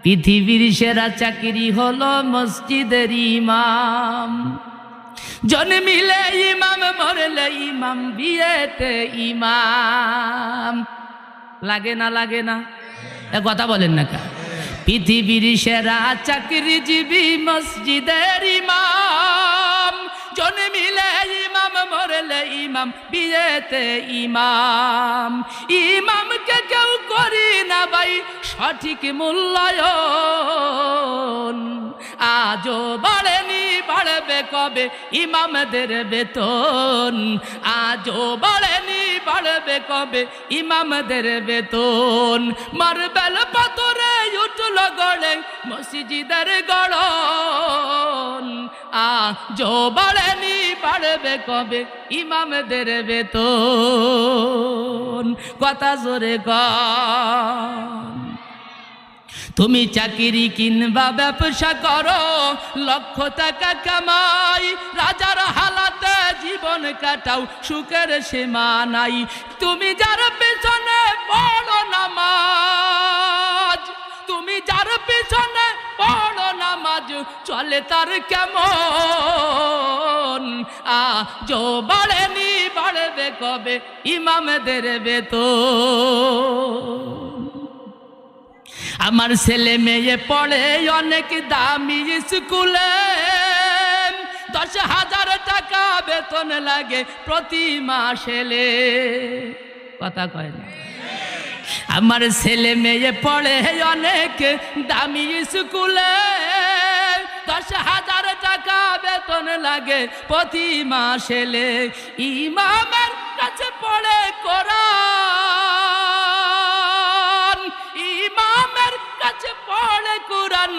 পৃথিবীর সেরা চাকরি হলো মসজিদের ইমাম। জন্মিলে ইমাম, মরলে ইমাম, বিয়েতে ইমাম। লাগে না লাগে না? কথা বলেন না কা? পৃথিবীর সেরা চাকরিজীবী মসজিদের ইমাম। জন্মিলে ইমাম, মরলে ইমাম, বিয়েতে ইমাম। ইমামকে কেউ করি না ভাই সঠিক মূল্যায়ন। আজও বাড়েনি, বাড়বে কবে ইমামদের বেতন? আজও বাড়েনি, বাড়বে কবে ইমামদের বেতন? মার্বেল পাথরে উঠল গড়ে মসজিদের গড়ন। আজও বাড়েনি, বাড়বে কবে ইমামদের বেতন? কথা জোরে গান। তুমি চাকরি কিংবা ব্যবসা করো, লক্ষ টাকা কামাই, রাজার হালাতে জীবন কাটাও, সুখের সীমা নাই। তুমি যার পেছনে পড়ো নামাজ, তুমি যার পেছনে পড়ো নামাজ, চলে তার কেমন? আজও বাড়েনি, বাড়বে কবে ইমামদের বেতন? আমার ছেলে মেয়ে পড়ে অনেক দামি স্কুলে, 10,000 টাকা বেতন লাগে প্রতি মাসে। কথা কয় না? আমার ছেলে মেয়ে পড়ে অনেক দামি স্কুলে, 10,000 টাকা বেতন লাগে প্রতি মাসে। ইমামের কাছে পড়ে কোরআন, ইমামের কাছে পড়ে কোরআন,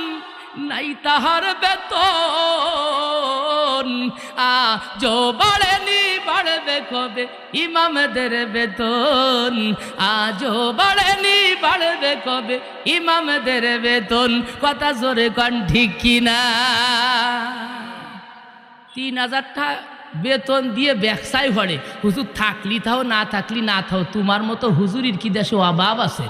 নাই তাহার বেতন। আজও বাড়েনি, বাড়বে কবে ইমামদের বেতন? আজও বাড়েনি, বাড়বে কবে ইমামদের বেতন? কথা জোরে কন ঠিক কিনা? 3,000 টাকা বেতন দিয়ে ব্যবসায় ভরে। হুজুর থাকলি থাও, না থাকলি না থাও, তোমার মতো হুজুরির কি দেশে অভাব আছে?